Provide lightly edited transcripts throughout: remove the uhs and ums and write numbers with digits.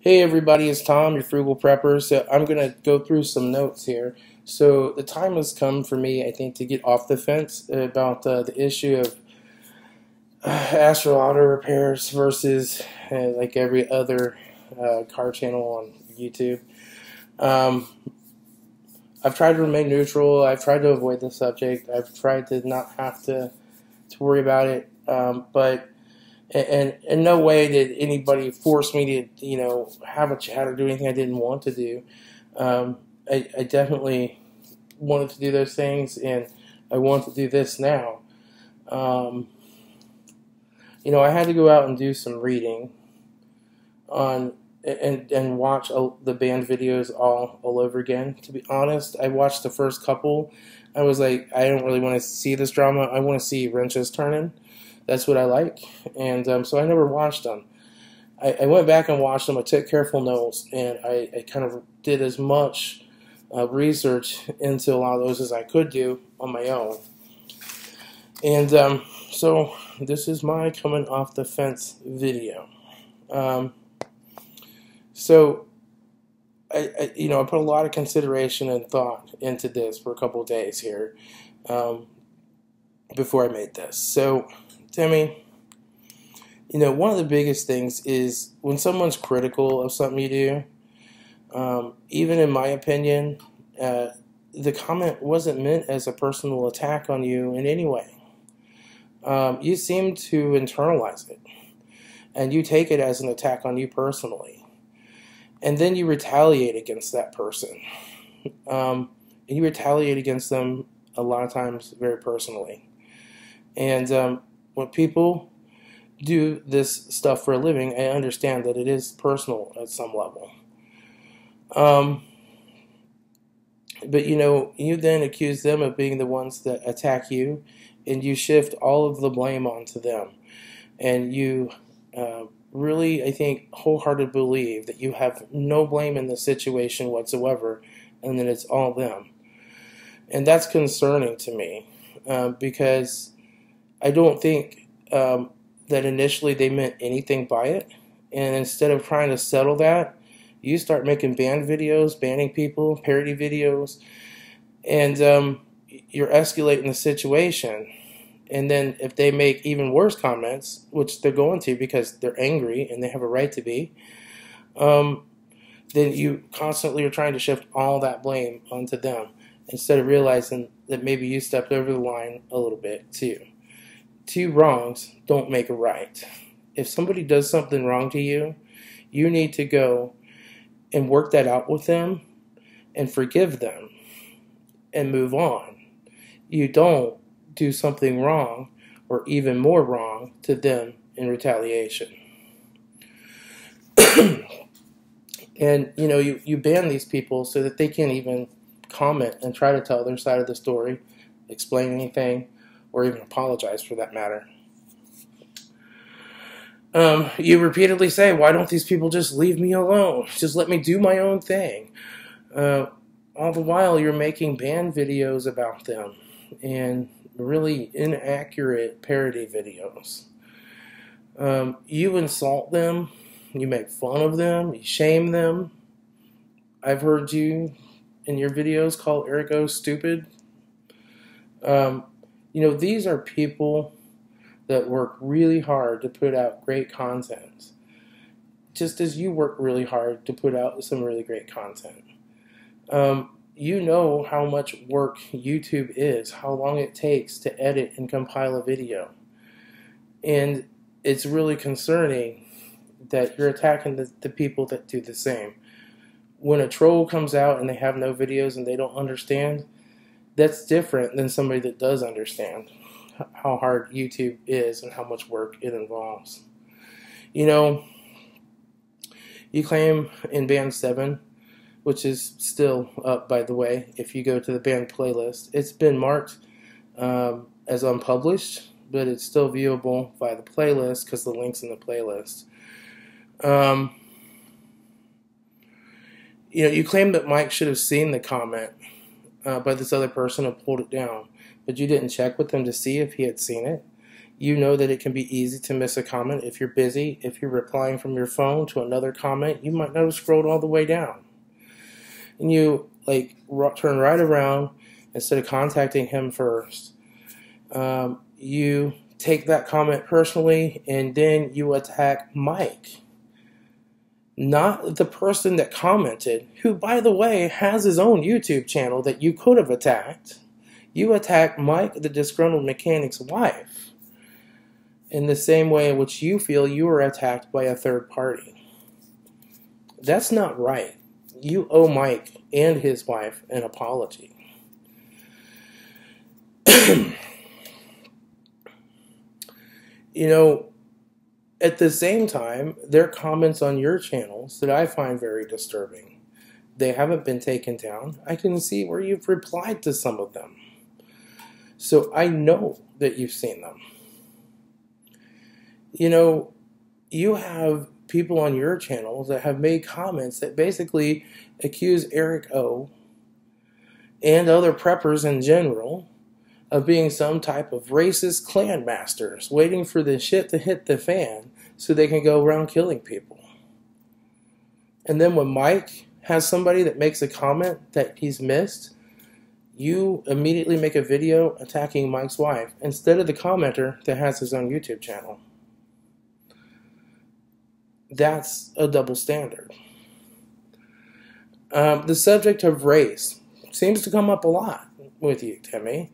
Hey everybody, it's Tom, your frugal prepper. So I'm going to go through some notes here. So the time has come for me, I think, to get off the fence about the issue of Astral auto repairs versus like every other car channel on YouTube. I've tried to remain neutral. I've tried to avoid the subject. I've tried to not have to worry about it. But in no way did anybody force me to, have a chat or do anything I didn't want to do. I definitely wanted to do those things, and I want to do this now. I had to go out and do some reading on and watch the band videos all over again. To be honest, I watched the first couple. I was like, I don't really want to see this drama. I want to see wrenches turning. That's what I like, and so I never watched them. I went back and watched them. I took careful notes, and I kind of did as much research into a lot of those as I could do on my own. And so this is my coming off the fence video. So I put a lot of consideration and thought into this for a couple of days here before I made this. So Timmy, one of the biggest things is when someone's critical of something you do, even in my opinion, the comment wasn't meant as a personal attack on you in any way. You seem to internalize it, and you take it as an attack on you personally. And then you retaliate against that person. And you retaliate against them a lot of times very personally. And when people do this stuff for a living, I understand that it is personal at some level. But you then accuse them of being the ones that attack you, and you shift all of the blame onto them. And you really, I think, wholeheartedly believe that you have no blame in the situation whatsoever, and that it's all them. And that's concerning to me, because I don't think that initially they meant anything by it. And instead of trying to settle that, you start making band videos, banning people, parody videos, and you're escalating the situation. And then if they make even worse comments, which they're going to because they're angry and they have a right to be, then you constantly are trying to shift all that blame onto them instead of realizing that maybe you stepped over the line a little bit too. Two wrongs don't make a right. If somebody does something wrong to you, you need to go and work that out with them and forgive them and move on. You don't do something wrong or even more wrong to them in retaliation. And you ban these people so that they can't even comment and try to tell their side of the story, explain anything, or even apologize for that matter. You repeatedly say, why don't these people just leave me alone? Just let me do my own thing. All the while you're making band videos about them and really inaccurate parody videos. You insult them, you make fun of them, you shame them. I've heard you in your videos call Erico stupid. These are people that work really hard to put out great content, just as you work really hard to put out some really great content. You know how much work YouTube is, how long it takes to edit and compile a video. And it's really concerning that you're attacking the people that do the same. When a troll comes out and they have no videos and they don't understand, that's different than somebody that does understand how hard YouTube is and how much work it involves. You claim in Band 7, which is still up, by the way, if you go to the band playlist, it's been marked as unpublished, but it's still viewable via the playlist because the link's in the playlist. You claim that Mike should have seen the comment by this other person and pulled it down, but you didn't check with him to see if he had seen it. You know that it can be easy to miss a comment if you're busy. If you're replying from your phone to another comment, you might not have scrolled all the way down. And you turn right around instead of contacting him first. You take that comment personally, and then you attack Mike. Not the person that commented, who, by the way, has his own YouTube channel that you could have attacked. You attack Mike, the disgruntled mechanic's wife, in the same way in which you feel you were attacked by a third party. That's not right. You owe Mike and his wife an apology. At the same time, there are comments on your channels that I find very disturbing. They haven't been taken down. I can see where you've replied to some of them. So I know that you've seen them. You have people on your channel that have made comments that basically accuse Eric O. and other preppers in general of being some type of racist clan masters, waiting for the shit to hit the fan so they can go around killing people. And then when Mike has somebody that makes a comment that he's missed, you immediately make a video attacking Mike's wife instead of the commenter that has his own YouTube channel. That's a double standard. The subject of race seems to come up a lot with you, Timmy.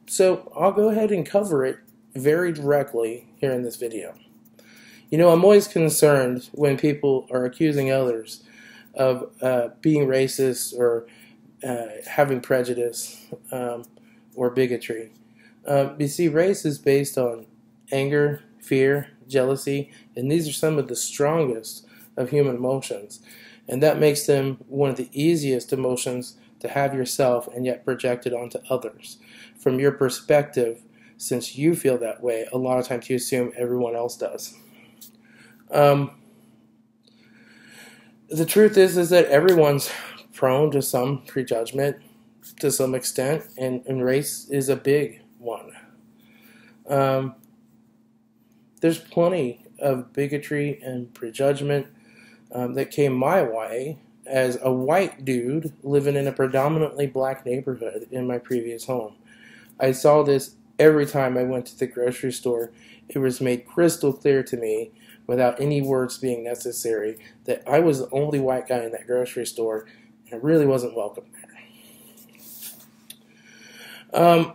So I'll go ahead and cover it very directly here in this video. I'm always concerned when people are accusing others of being racist or having prejudice or bigotry. You see, race is based on anger, fear, jealousy, and these are some of the strongest of human emotions. And that makes them one of the easiest emotions to have yourself and yet project it onto others. From your perspective, since you feel that way, a lot of times you assume everyone else does. The truth is that everyone's prone to some prejudgment to some extent, and race is a big one. There's plenty of bigotry and prejudgment that came my way as a white dude living in a predominantly black neighborhood in my previous home. I saw this every time I went to the grocery store. It was made crystal clear to me, without any words being necessary, that I was the only white guy in that grocery store, and I really wasn't welcome there.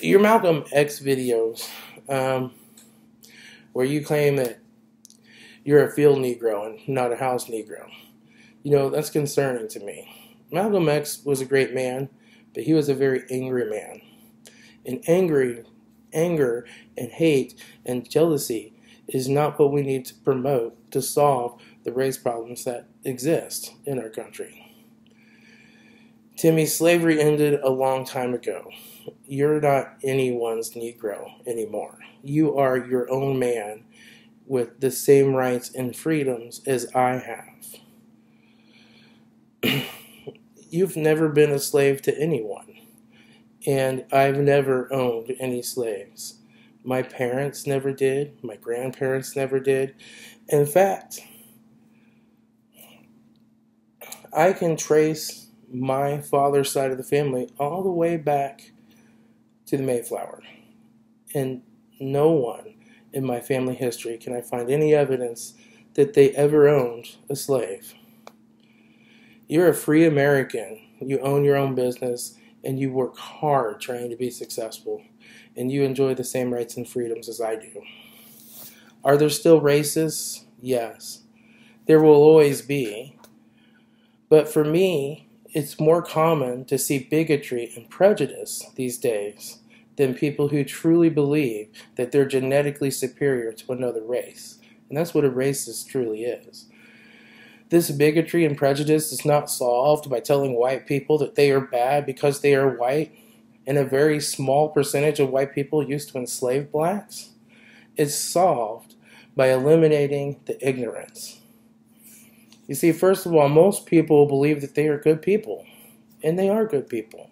Your Malcolm X videos, where you claim that you're a field Negro and not a house Negro, that's concerning to me. Malcolm X was a great man, but he was a very angry man. And anger and hate and jealousy is not what we need to promote to solve the race problems that exist in our country. Timmy, slavery ended a long time ago. You're not anyone's Negro anymore. You are your own man with the same rights and freedoms as I have. You've never been a slave to anyone. And I've never owned any slaves. My parents never did. My grandparents never did. In fact, I can trace my father's side of the family all the way back to the Mayflower. And no one in my family history can I find any evidence that they ever owned a slave. You're a free American. You own your own business. And you work hard trying to be successful, and you enjoy the same rights and freedoms as I do. Are there still racists? Yes. There will always be. But for me, it's more common to see bigotry and prejudice these days than people who truly believe that they're genetically superior to another race. And that's what a racist truly is. This bigotry and prejudice is not solved by telling white people that they are bad because they are white, and a very small percentage of white people used to enslave blacks. It's solved by eliminating the ignorance. You see, first of all, most people believe that they are good people, and they are good people.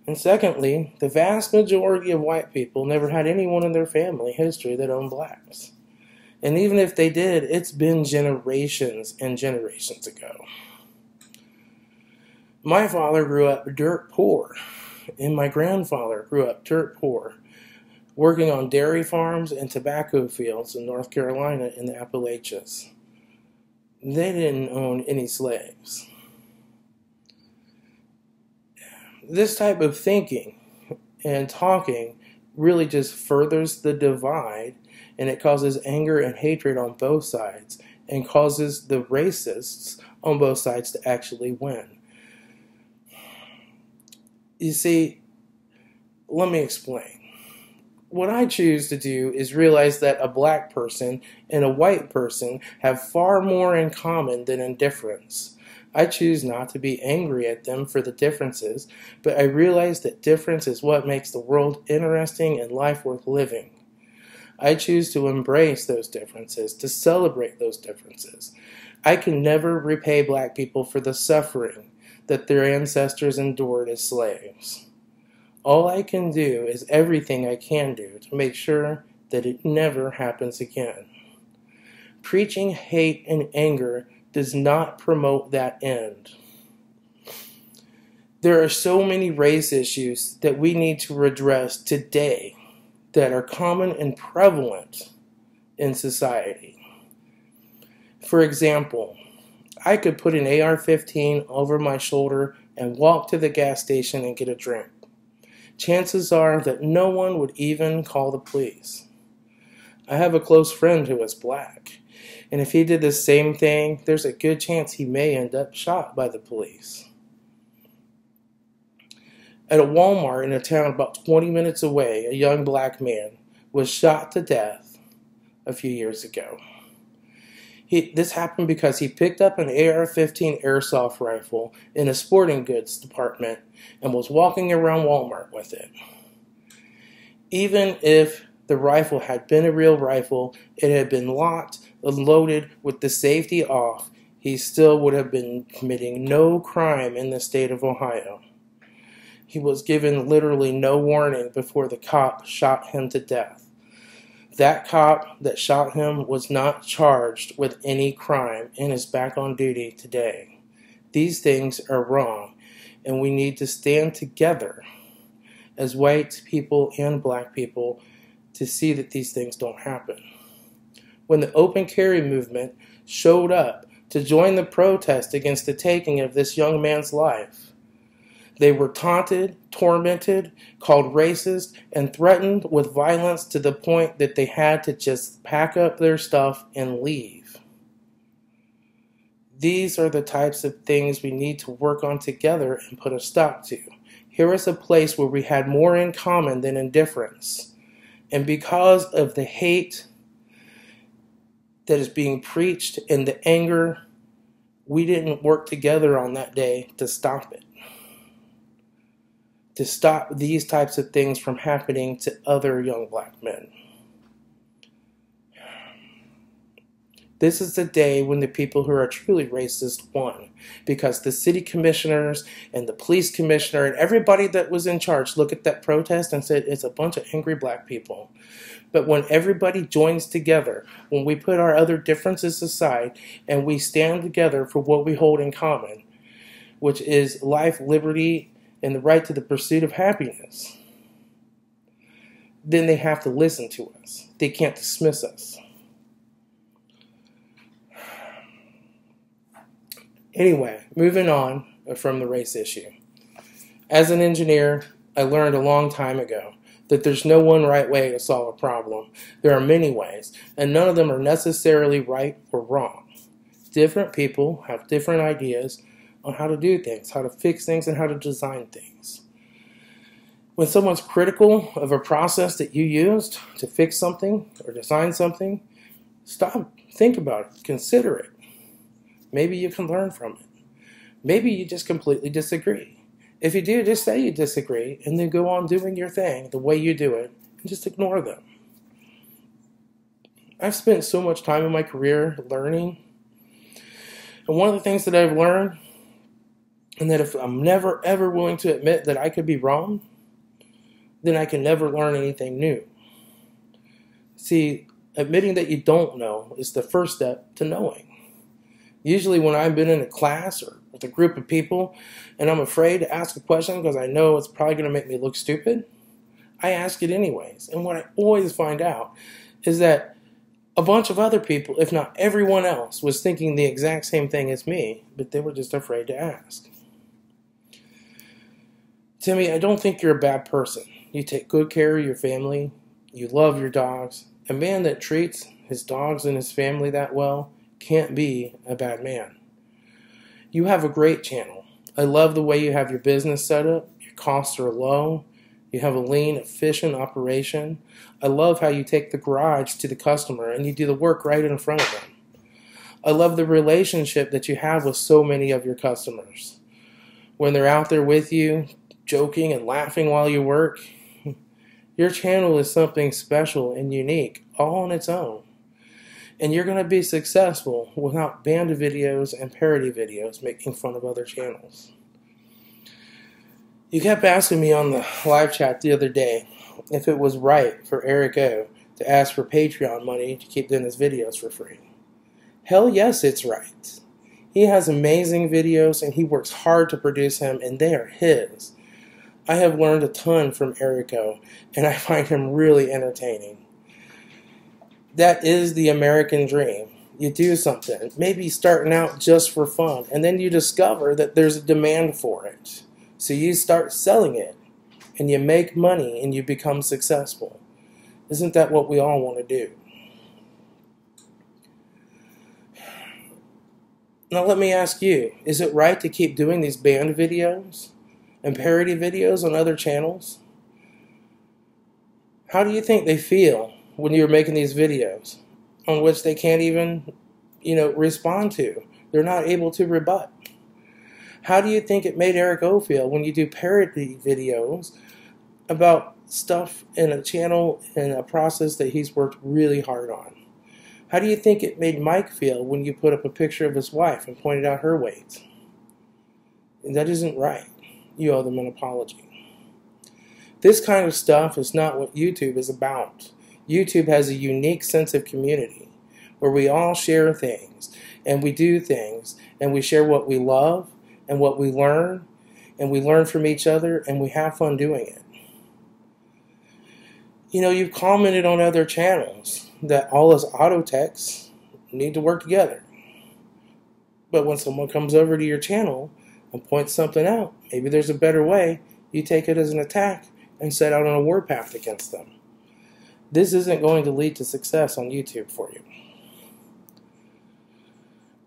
And secondly, the vast majority of white people never had anyone in their family history that owned blacks. And even if they did, it's been generations and generations ago. My father grew up dirt poor, and my grandfather grew up dirt poor, working on dairy farms and tobacco fields in North Carolina in the Appalachians. They didn't own any slaves. This type of thinking and talking really just furthers the divide, and it causes anger and hatred on both sides and causes the racists on both sides to actually win. You see, let me explain. What I choose to do is realize that a black person and a white person have far more in common than in difference. I choose not to be angry at them for the differences, but I realize that difference is what makes the world interesting and life worth living. I choose to embrace those differences, to celebrate those differences. I can never repay black people for the suffering that their ancestors endured as slaves. All I can do is everything I can do to make sure that it never happens again. Preaching hate and anger does not promote that end. There are so many race issues that we need to address today that are common and prevalent in society. For example, I could put an AR-15 over my shoulder and walk to the gas station and get a drink. Chances are that no one would even call the police. I have a close friend who is black, and if he did the same thing, there's a good chance he may end up shot by the police. At a Walmart in a town about 20 minutes away, a young black man was shot to death a few years ago. This happened because he picked up an AR-15 airsoft rifle in a sporting goods department and was walking around Walmart with it. Even if the rifle had been a real rifle, it had been locked and loaded with the safety off, he still would have been committing no crime in the state of Ohio. He was given literally no warning before the cop shot him to death. That cop that shot him was not charged with any crime and is back on duty today. These things are wrong, and we need to stand together as white people and black people to see that these things don't happen. When the open carry movement showed up to join the protest against the taking of this young man's life, they were taunted, tormented, called racist, and threatened with violence to the point that they had to just pack up their stuff and leave. These are the types of things we need to work on together and put a stop to. Here is a place where we had more in common than in difference. And because of the hate that is being preached and the anger, we didn't work together on that day to stop it. To stop these types of things from happening to other young black men. This is the day when the people who are truly racist won, because the city commissioners and the police commissioner and everybody that was in charge looked at that protest and said it's a bunch of angry black people. But when everybody joins together, when we put our other differences aside and we stand together for what we hold in common, which is life, liberty, and the right to the pursuit of happiness, then they have to listen to us. They can't dismiss us. Anyway, moving on from the race issue. As an engineer, I learned a long time ago that there's no one right way to solve a problem. There are many ways, and none of them are necessarily right or wrong. Different people have different ideas on how to do things, how to fix things, and how to design things. When someone's critical of a process that you used to fix something or design something, stop, think about it, consider it. Maybe you can learn from it. Maybe you just completely disagree. If you do, just say you disagree, and then go on doing your thing the way you do it, and just ignore them. I've spent so much time in my career learning, and one of the things that I've learned And that if I'm never ever willing to admit that I could be wrong, then I can never learn anything new. See, admitting that you don't know is the first step to knowing. Usually when I've been in a class or with a group of people and I'm afraid to ask a question because I know it's probably going to make me look stupid, I ask it anyways. And what I always find out is that a bunch of other people, if not everyone else, was thinking the exact same thing as me, but they were just afraid to ask. Timmy, I don't think you're a bad person. You take good care of your family. You love your dogs. A man that treats his dogs and his family that well can't be a bad man. You have a great channel. I love the way you have your business set up. Your costs are low. You have a lean, efficient operation. I love how you take the garage to the customer and you do the work right in front of them. I love the relationship that you have with so many of your customers. When they're out there with you, joking and laughing while you work, your channel is something special and unique, all on its own. And you're going to be successful without banned videos and parody videos making fun of other channels. You kept asking me on the live chat the other day if it was right for Eric O to ask for Patreon money to keep doing his videos for free. Hell yes, it's right. He has amazing videos and he works hard to produce them, and they are his. I have learned a ton from Eric O, and I find him really entertaining. That is the American dream. You do something, maybe starting out just for fun, and then you discover that there's a demand for it. So you start selling it, and you make money, and you become successful. Isn't that what we all want to do? Now let me ask you, is it right to keep doing these banned videos and parody videos on other channels? How do you think they feel when you're making these videos on which they can't even, respond to? They're not able to rebut. How do you think it made Eric O feel when you do parody videos about stuff in a channel and a process that he's worked really hard on? How do you think it made Mike feel when you put up a picture of his wife and pointed out her weight? And that isn't right. You owe them an apology. This kind of stuff is not what YouTube is about. YouTube has a unique sense of community where we all share things and we do things and we share what we love and what we learn, and we learn from each other and we have fun doing it. You've commented on other channels that all us auto techs need to work together. But when someone comes over to your channel and points something out, maybe there's a better way, you take it as an attack and set out on a warpath against them. This isn't going to lead to success on YouTube for you.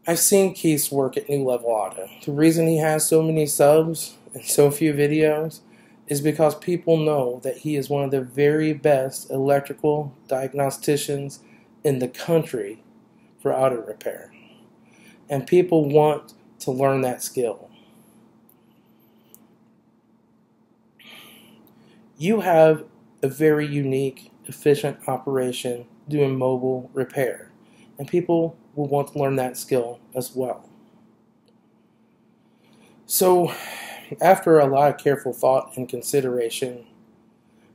I've seen Keith's work at New Level Auto. The reason he has so many subs and so few videos is because people know that he is one of the very best electrical diagnosticians in the country for auto repair. And people want to learn that skill. You have a very unique, efficient operation doing mobile repair, and people will want to learn that skill as well. So, after a lot of careful thought and consideration,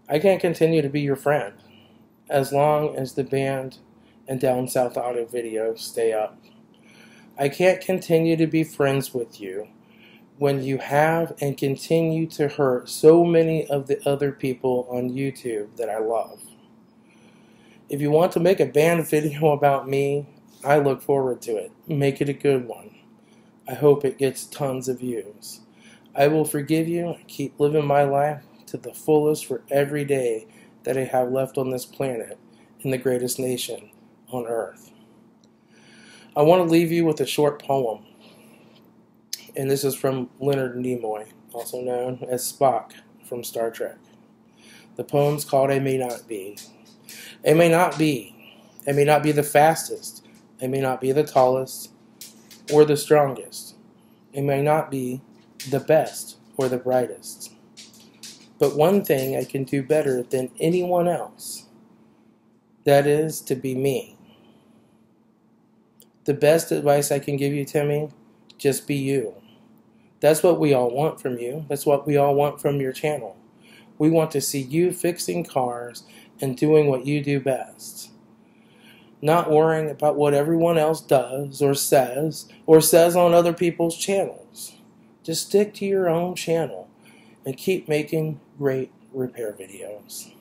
I can't continue to be your friend as long as the band and Down South Auto videos stay up. I can't continue to be friends with you when you have and continue to hurt so many of the other people on YouTube that I love. If you want to make a band video about me, I look forward to it. Make it a good one. I hope it gets tons of views. I will forgive you and keep living my life to the fullest for every day that I have left on this planet in the greatest nation on earth. I want to leave you with a short poem. And this is from Leonard Nimoy, also known as Spock from Star Trek. The poem's called I May Not Be. I may not be. I may not be the fastest. I may not be the tallest or the strongest. I may not be the best or the brightest. But one thing I can do better than anyone else, that is to be me. The best advice I can give you, Timmy, just be you. That's what we all want from you. That's what we all want from your channel. We want to see you fixing cars and doing what you do best. Not worrying about what everyone else does or says on other people's channels. Just stick to your own channel and keep making great repair videos.